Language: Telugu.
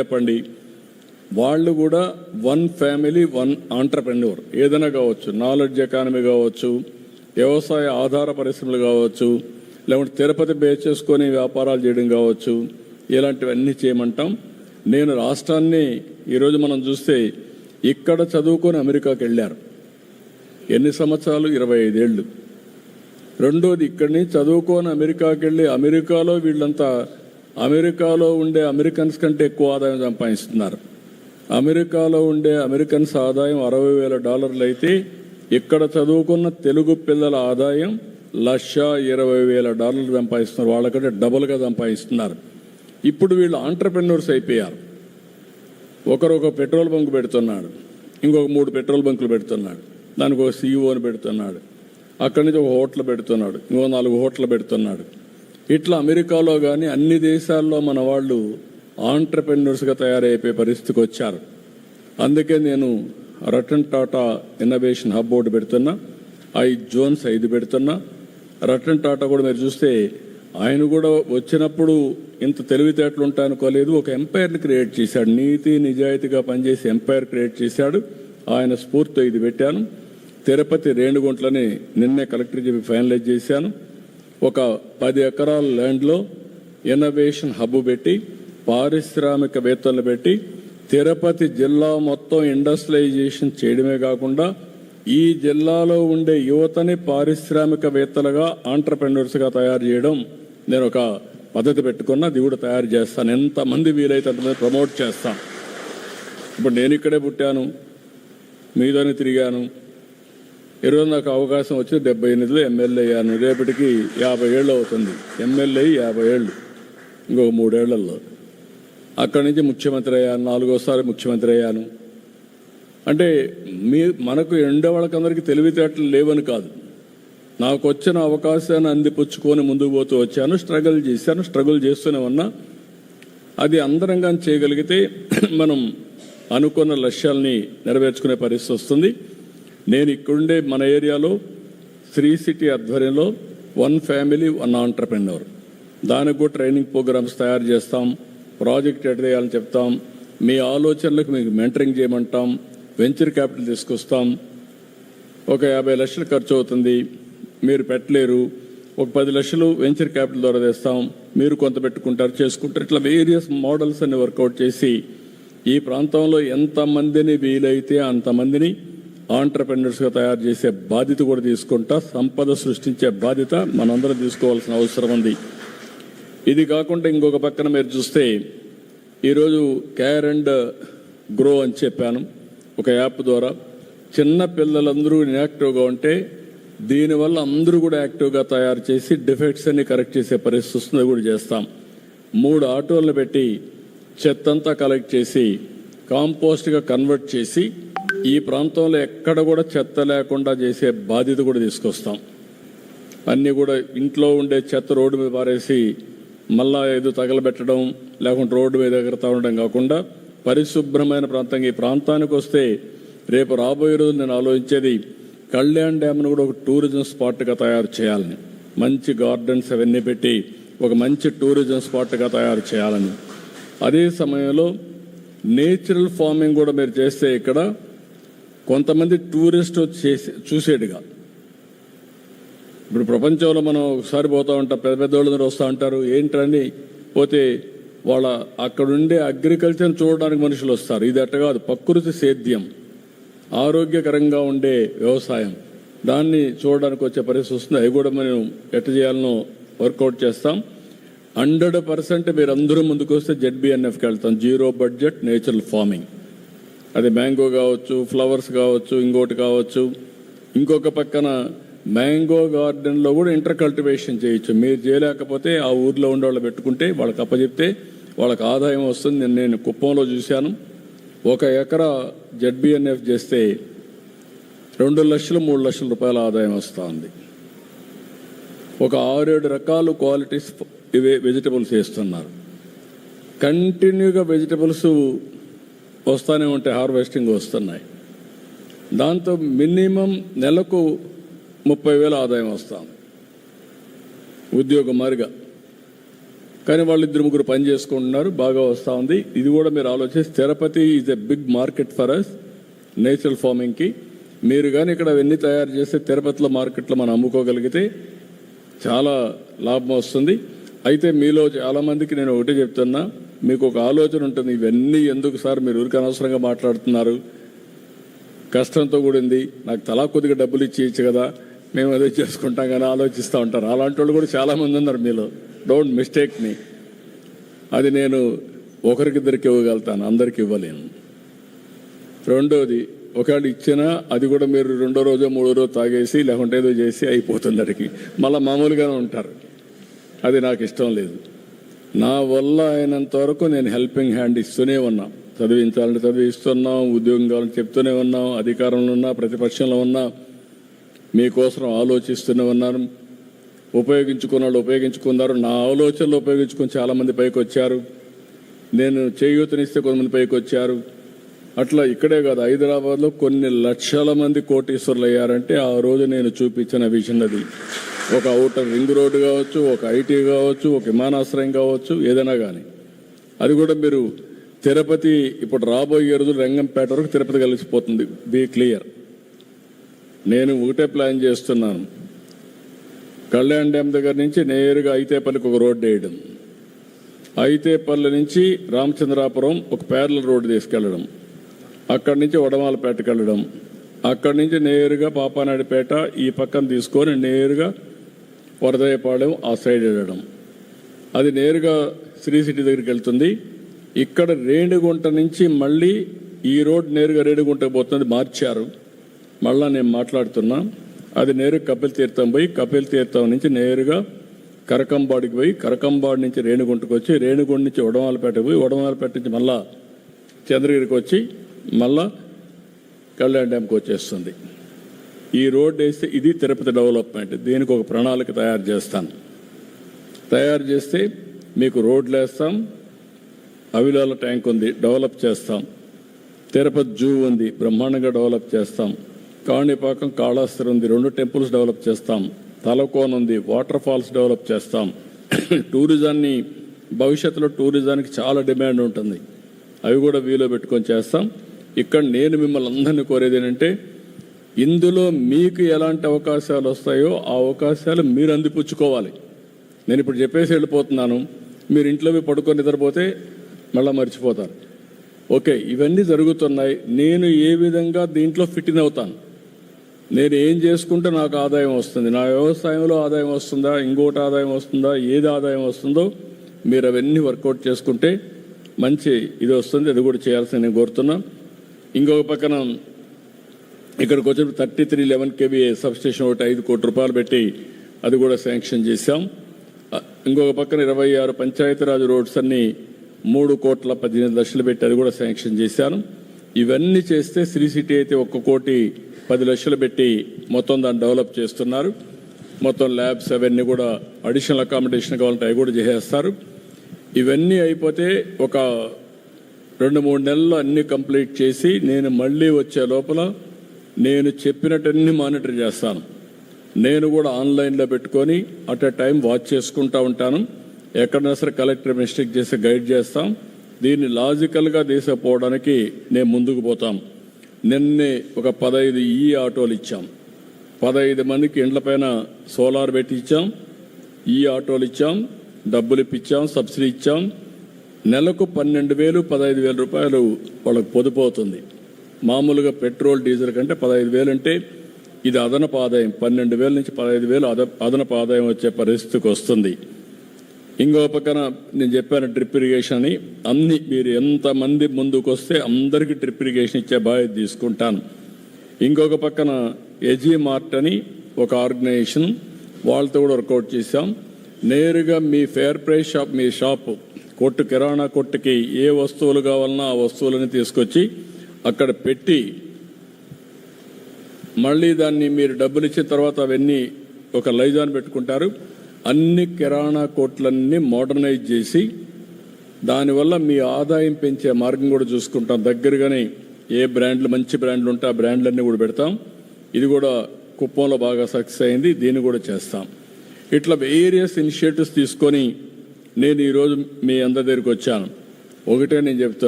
చెప్పండి. వాళ్ళు కూడా వన్ ఫ్యామిలీ వన్ ఆంటర్ప్రెన్యూర్ ఏదైనా కావచ్చు, నాలెడ్జ్ ఎకానమీ కావచ్చు, వ్యవసాయ ఆధార పరిశ్రమలు కావచ్చు, లేకుంటే తిరుపతి బేస్ చేసుకొని వ్యాపారాలు చేయడం కావచ్చు, ఇలాంటివన్నీ చేయమంటాం. నేను రాష్ట్రాన్ని ఈరోజు మనం చూస్తే ఇక్కడ చదువుకొని అమెరికాకి వెళ్ళారు. ఎన్ని సంవత్సరాలు? 25 ఏళ్ళు. రెండోది, ఇక్కడిని చదువుకొని అమెరికాకి వెళ్ళి అమెరికాలో వీళ్ళంతా అమెరికాలో ఉండే అమెరికన్స్ కంటే ఎక్కువ ఆదాయం సంపాదిస్తున్నారు. అమెరికాలో ఉండే అమెరికన్స్ ఆదాయం $60,000 అయితే ఇక్కడ చదువుకున్న తెలుగు పిల్లల ఆదాయం $120,000 సంపాదిస్తున్నారు. వాళ్ళకంటే డబుల్గా సంపాదిస్తున్నారు. ఇప్పుడు వీళ్ళు ఆంటర్ప్రెన్యూర్స్ అయిపోయారు. ఒకరు ఒక పెట్రోల్ బంక్ పెడుతున్నాడు, ఇంకొక 3 పెట్రోల్ బంకులు పెడుతున్నాడు, దానికి ఒక CEO పెడుతున్నాడు, అక్కడి నుంచి ఒక హోటల్ పెడుతున్నాడు, ఇంకో 4 హోటల్ పెడుతున్నాడు. ఇట్లా అమెరికాలో కానీ అన్ని దేశాల్లో మన వాళ్ళు ఆంటర్ప్రెన్యూర్స్గా తయారైపోయే పరిస్థితికి వచ్చారు. అందుకే నేను Ratan Tata innovation hub board పెడుతున్నా, జోన్స్ 5 పెడుతున్నా. రతన్ టాటా కూడా మీరు చూస్తే ఆయన కూడా వచ్చినప్పుడు ఇంత తెలివితేటలు ఉంటాయనుకోలేదు. ఒక ఎంపైర్ని క్రియేట్ చేశాడు, నీతి నిజాయితీగా పనిచేసి ఎంపైర్ క్రియేట్ చేశాడు. ఆయన స్ఫూర్తితో ఇది పెట్టాను. తిరుపతి రేణిగుంట్లని నిన్నే కలెక్టర్ చెప్పి ఫైనలైజ్ చేశాను. ఒక 10 ఎకరాల ల్యాండ్లో ఇన్నోవేషన్ హబ్ పెట్టి పారిశ్రామికవేత్తలు పెట్టి తిరుపతి జిల్లా మొత్తం ఇండస్ట్రియలైజేషన్ చేయడమే కాకుండా ఈ జిల్లాలో ఉండే యువతని పారిశ్రామికవేత్తలుగా ఆంటర్ప్రెన్యూర్స్గా తయారు చేయడం నేను ఒక పద్ధతి పెట్టుకున్నా. అది కూడా తయారు చేస్తాను. ఎంతమంది వీలైతే అంతమంది ప్రమోట్ చేస్తాను. ఇప్పుడు నేను ఇక్కడే పుట్టాను, మీదోనే తిరిగాను. ఈరోజు నాకు అవకాశం వచ్చి 78లో ఎమ్మెల్యే అయ్యాను. రేపటికి 50 ఏళ్ళు అవుతుంది. ఎమ్మెల్యే 50 ఏళ్ళు, ఇంకొక 3 ఏళ్లలో. అక్కడి నుంచి ముఖ్యమంత్రి అయ్యాను, 4వసారి ముఖ్యమంత్రి అయ్యాను. అంటే మనకు వాళ్ళకందరికీ తెలివితేటలు లేవని కాదు, నాకు వచ్చిన అవకాశాన్ని అందిపుచ్చుకొని ముందుకు పోతూ వచ్చాను. స్ట్రగుల్ చేశాను, స్ట్రగుల్ చేస్తూనే ఉన్నా. అది అందరం కానీ చేయగలిగితే మనం అనుకున్న లక్ష్యాల్ని నెరవేర్చుకునే పరిస్థితి వస్తుంది. నేను ఇక్కడుండే మన ఏరియాలో శ్రీ సిటీ ఆధ్వర్యంలో వన్ ఫ్యామిలీ వన్ ఆంటర్ప్రెన్యూర్, దానికి కూడా ట్రైనింగ్ ప్రోగ్రామ్స్ తయారు చేస్తాం. ప్రాజెక్ట్ ఎట్ చేయాలని చెప్తాం. మీ ఆలోచనలకు మీకు మెంటరింగ్ చేయమంటాం. వెంచర్ క్యాపిటల్ తీసుకొస్తాం. ఒక 50 లక్షలు ఖర్చు అవుతుంది, మీరు పెట్టలేరు. ఒక 10 లక్షలు వెంచర్ క్యాపిటల్ ద్వారా తెస్తాం, మీరు కొంత పెట్టుకుంటారు, చేసుకుంటారు. ఇట్లా వేరియస్ మోడల్స్ అన్ని వర్కౌట్ చేసి ఈ ప్రాంతంలో ఎంతమందిని వీలైతే అంతమందిని ఆంటర్ప్రెన్యూర్స్గా తయారు చేసే బాధ్యత కూడా తీసుకుంటా. సంపద సృష్టించే బాధ్యత మనందరం తీసుకోవాల్సిన అవసరం ఉంది. ఇది కాకుండా ఇంకొక పక్కన మీరు చూస్తే ఈరోజు కేర్ అండ్ గ్రో అని చెప్పాను. ఒక యాప్ ద్వారా చిన్న పిల్లలందరూ ఇన్యాక్టివ్గా ఉంటే దీనివల్ల అందరూ కూడా యాక్టివ్గా తయారు చేసి డిఫెక్ట్స్ అన్ని కరెక్ట్ చేసే పరిస్థితి వస్తుంది. కూడా చేస్తాం. 3 ఆటోలను పెట్టి చెత్తంతా కలెక్ట్ చేసి కాంపోస్ట్గా కన్వర్ట్ చేసి ఈ ప్రాంతంలో ఎక్కడ కూడా చెత్త లేకుండా చేసే బాధ్యత కూడా తీసుకొస్తాం. అన్నీ కూడా ఇంట్లో ఉండే చెత్త రోడ్డు మీద పారేసి మళ్ళా ఏదో తగలబెట్టడం, లేకుంటే రోడ్డు మీద ఎగరతా ఉండడం కాకుండా పరిశుభ్రమైన ప్రాంతంగా ఈ ప్రాంతానికి వస్తే రేపు రాబోయే రోజు నేను ఆలోచించేది కళ్యాణ్ డ్యామ్ను కూడా ఒక టూరిజం స్పాట్గా తయారు చేయాలని, మంచి గార్డెన్స్ అవన్నీ పెట్టి ఒక మంచి టూరిజం స్పాట్గా తయారు చేయాలని. అదే సమయంలో నేచురల్ ఫార్మింగ్ కూడా మీరు చేస్తే ఇక్కడ కొంతమంది టూరిస్ట్ చేసి చూసేట్టుగా. ఇప్పుడు ప్రపంచంలో మనం ఒకసారి పోతూ ఉంటాం, పెద్ద పెద్ద వాళ్ళందరూ వస్తూ ఉంటారు. ఏంటండి పోతే వాళ్ళ అక్కడుండే అగ్రికల్చర్ చూడడానికి మనుషులు వస్తారు. ఇది అట్ట కాదు, ప్రకృతి సేద్యం, ఆరోగ్యకరంగా ఉండే వ్యవసాయం, దాన్ని చూడడానికి వచ్చే పరిస్థితి వస్తుంది. అవి కూడా మనం ఎట్ట చేయాలనో వర్కౌట్ చేస్తాం. 100% మీరు అందరూ ముందుకు వస్తే ZBNFకి వెళ్తాం. 0 బడ్జెట్ నేచురల్ ఫార్మింగ్. అది మ్యాంగో కావచ్చు, ఫ్లవర్స్ కావచ్చు, ఇంకోటి కావచ్చు. ఇంకొక పక్కన మ్యాంగో గార్డెన్లో కూడా ఇంటర్ కల్టివేషన్ చేయొచ్చు. మీరు చేయలేకపోతే ఆ ఊర్లో ఉండే వాళ్ళు పెట్టుకుంటే వాళ్ళకి అప్పచెప్తే వాళ్ళకి ఆదాయం వస్తుంది. నేను కుప్పంలో చూశాను. 1 ఎకరా ZBNF చేస్తే 2 లక్షలు 3 లక్షల రూపాయల ఆదాయం వస్తుంది. ఒక 6-7 రకాల క్వాలిటీస్ ఇవే వెజిటబుల్స్ వేస్తున్నారు. కంటిన్యూగా వెజిటబుల్స్ వస్తూనే ఉంటాయి, హార్వెస్టింగ్ వస్తున్నాయి. దాంతో మినిమం నెలకు 30,000 ఆదాయం వస్తుంది ఉద్యోగం మారిగా. కానీ వాళ్ళు 2-3 పని చేసుకుంటున్నారు, బాగా వస్తూ ఉంది. ఇది కూడా మీరు ఆలోచిస్తే Tirupati is a big market for us natural ఫార్మింగ్కి. మీరు కానీ ఇక్కడ అవన్నీ తయారు చేస్తే తిరుపతిలో మార్కెట్లో మనం అమ్ముకోగలిగితే చాలా లాభం వస్తుంది. అయితే మీలో చాలామందికి నేను ఒకటే చెప్తున్నా, మీకు ఒక ఆలోచన ఉంటుంది, ఇవన్నీ ఎందుకు సార్ మీరు ఊరికి అనవసరంగా మాట్లాడుతున్నారు, కష్టంతో కూడింది, నాకు తలా కొద్దిగా డబ్బులు ఇచ్చేయచ్చు కదా, మేము అదే చేసుకుంటాం కానీ ఆలోచిస్తూ ఉంటారు. అలాంటి వాళ్ళు కూడా చాలామంది ఉన్నారు మీలో. డోంట్ మిస్టేక్ మీ. అది నేను ఒకరికిద్దరికి ఇవ్వగలుగుతాను, అందరికి ఇవ్వలేను. రెండోది, ఒకవేళ ఇచ్చినా అది కూడా మీరు 2వ రోజో 3వ రోజు తాగేసి లేకుంటే ఏదో చేసి అయిపోతుంది, అడిగి మళ్ళీ మామూలుగానే ఉంటారు. అది నాకు ఇష్టం లేదు. నా వల్ల అయినంత వరకు నేను హెల్పింగ్ హ్యాండ్ ఇస్తూనే ఉన్నా. చదివించాలని చదివిస్తున్నాం, ఉద్యోగం కావాలని చెప్తూనే ఉన్నాం, అధికారంలో ఉన్నా ప్రతిపక్షంలో ఉన్నా మీకోసం ఆలోచిస్తూనే ఉన్నాను. ఉపయోగించుకున్న వాళ్ళు ఉపయోగించుకున్నారు, నా ఆలోచనలు ఉపయోగించుకొని చాలామంది పైకి వచ్చారు. నేను చేయూతనిస్తే కొంతమంది పైకి వచ్చారు. అట్లా ఇక్కడే కాదు, హైదరాబాద్లో కొన్ని లక్షల మంది కోటీశ్వరులు అయ్యారంటే ఆ రోజు నేను చూపించిన విజన్ అది. ఒక ఔటర్ రింగ్ రోడ్డు కావచ్చు, ఒక ఐటీ కావచ్చు, ఒక విమానాశ్రయం కావచ్చు, ఏదైనా కానీ. అది కూడా మీరు తిరుపతి ఇప్పుడు రాబోయే రోజులు రంగంపేట వరకు తిరుపతి కలిసిపోతుంది. Be clear. నేను ఒకటే ప్లాన్ చేస్తున్నాను, కళ్యాణ్ డ్యామ్ దగ్గర నుంచి నేరుగా ఐతేపల్లికి ఒక రోడ్డు వేయడం, ఐతేపల్లి నుంచి రామచంద్రాపురం ఒక ప్యారలల్ రోడ్డు తీసుకెళ్లడం, అక్కడి నుంచి వడమాలపేటకి వెళ్ళడం, అక్కడి నుంచి నేరుగా పాపానాయుడుపేట ఈ పక్కన తీసుకొని నేరుగా వరదయ్యపాలెం ఆ సైడ్ వెళ్ళడం. అది నేరుగా శ్రీ సిటీ దగ్గరికి వెళ్తుంది. ఇక్కడ రేణిగుంట నుంచి మళ్ళీ ఈ రోడ్ నేరుగా రేణిగుంటకు పోతుంది, మార్చారు. మళ్ళా నేను మాట్లాడుతున్నా, అది నేరుగా కపిల్ తీర్థం పోయి కపిల్ తీర్థం నుంచి నేరుగా కరకంబాడికి పోయి కరకంబాడి నుంచి రేణిగుంటకు వచ్చి రేణిగుంట నుంచి వడమాలపేటకు పోయి వడమాలపేట నుంచి మళ్ళా చంద్రగిరికి వచ్చి మళ్ళా కళ్యాణ్ డ్యామ్కి వచ్చేస్తుంది. ఈ రోడ్ వేస్తే ఇది తిరుపతి డెవలప్మెంట్. దీనికి ఒక ప్రణాళిక తయారు చేస్తాను. తయారు చేస్తే మీకు రోడ్లు వేస్తాం, అవిలాల ట్యాంక్ ఉంది డెవలప్ చేస్తాం, తిరుపతి జూ ఉంది బ్రహ్మాండంగా డెవలప్ చేస్తాం, కాణిపాకం కాళాస్త్రి ఉంది 2 టెంపుల్స్ డెవలప్ చేస్తాం, తలకోన ఉంది వాటర్ ఫాల్స్ డెవలప్ చేస్తాం. టూరిజాన్ని భవిష్యత్తులో టూరిజానికి చాలా డిమాండ్ ఉంటుంది, అవి కూడా వీలో పెట్టుకొని చేస్తాం. ఇక్కడ నేను మిమ్మల్ని అందరినీ కోరేది ఏంటంటే, ఇందులో మీకు ఎలాంటి అవకాశాలు వస్తాయో ఆ అవకాశాలు మీరు అందిపుచ్చుకోవాలి. నేను ఇప్పుడు చెప్పేసి వెళ్ళిపోతున్నాను, మీరు ఇంట్లో పడుకొని నిద్రపోతే మళ్ళీ మర్చిపోతారు. ఓకే, ఇవన్నీ జరుగుతున్నాయి. నేను ఏ విధంగా దీంట్లో ఫిట్ ఇన్ అవుతాను, నేను ఏం చేసుకుంటే నాకు ఆదాయం వస్తుంది, నా వ్యవసాయంలో ఆదాయం వస్తుందా, ఇంకోటి ఆదాయం వస్తుందా, ఏది ఆదాయం వస్తుందో మీరు అవన్నీ వర్కౌట్ చేసుకుంటే మంచి ఇది వస్తుంది. అది కూడా చేయాల్సింది నేను కోరుతున్నా. ఇంకొక పక్కన ఇక్కడికి వచ్చిన 3311 kVA సబ్స్టేషన్ ఒకటి 5 కోట్ల రూపాయలు పెట్టి అది కూడా శాంక్షన్ చేశాం. ఇంకొక పక్కన 26 పంచాయతీరాజ్ రోడ్స్ అన్ని 3,15,00,000 పెట్టి అది కూడా శాంక్షన్ చేశాను. ఇవన్నీ చేస్తే శ్రీ సిటీ అయితే 1,10,00,000 పెట్టి మొత్తం దాన్ని డెవలప్ చేస్తున్నారు. మొత్తం ల్యాబ్స్ అవన్నీ కూడా అడిషనల్ అకామిడేషన్ కావాలంటే అవి కూడా చేసేస్తారు. ఇవన్నీ అయిపోతే ఒక 2-3 నెలల్లో అన్నీ కంప్లీట్ చేసి నేను మళ్ళీ వచ్చే లోపల నేను చెప్పినట్టన్నీ మానిటర్ చేస్తాను. నేను కూడా ఆన్లైన్లో పెట్టుకొని అట్ ఎ టైం వాచ్ చేసుకుంటూ ఉంటాను. ఎక్కడైనా సరే కలెక్టర్ మిస్టేక్ చేసి గైడ్ చేస్తాం. దీన్ని లాజికల్గా తీసుకుపోవడానికి నేను ముందుకు పోతాం. నిన్నే ఒక 15 ఆటోలు ఇచ్చాం, 15 మందికి ఇండ్ల పైన సోలార్ పెట్టి ఇచ్చాం, ఆటోలు ఇచ్చాం, డబ్బులు ఇప్పించాం, సబ్సిడీ ఇచ్చాం. నెలకు 12,000 15,000 రూపాయలు వాళ్ళకు పొదుపు అవుతుంది. మామూలుగా పెట్రోల్ డీజిల్ కంటే 15,000 అంటే ఇది అదనపు ఆదాయం. 12,000 నుంచి 15,000 అదనపు ఆదాయం వచ్చే పరిస్థితికి వస్తుంది. ఇంకో పక్కన నేను చెప్పాను డ్రిప్ ఇరిగేషన్ అని. అన్ని మీరు ఎంతమంది ముందుకు వస్తే అందరికీ డ్రిప్ ఇరిగేషన్ ఇచ్చే బాధ్యత తీసుకుంటాను. ఇంకొక పక్కన ఎజీ మార్ట్ అని ఒక ఆర్గనైజేషన్, వాళ్ళతో కూడా వర్కౌట్ చేశాం. నేరుగా మీ ఫేర్ ప్రైస్ షాప్, మీ షాపు కొట్టు కిరాణా కొట్టుకి ఏ వస్తువులు కావాలన్నా ఆ వస్తువులని తీసుకొచ్చి అక్కడ పెట్టి మళ్ళీ దాన్ని మీరు డబ్బులు ఇచ్చిన తర్వాత అవన్నీ ఒక లైజాన్ పెట్టుకుంటారు. అన్ని కిరాణా కొట్లన్నీ మోడర్నైజ్ చేసి దానివల్ల మీ ఆదాయం పెంచే మార్గం కూడా చూసుకుంటాం. దగ్గరగానే ఏ బ్రాండ్లు మంచి బ్రాండ్లు ఉంటే ఆ బ్రాండ్లన్నీ కూడా పెడతాం. ఇది కూడా కుప్పంలో బాగా సక్సెస్ అయింది, దీన్ని కూడా చేస్తాం. ఇట్లా వేరియస్ ఇనిషియేటివ్స్ తీసుకొని నేను ఈరోజు మీ అందరి దగ్గరికి వచ్చాను. ఒకటే నేను చెప్తున్నా,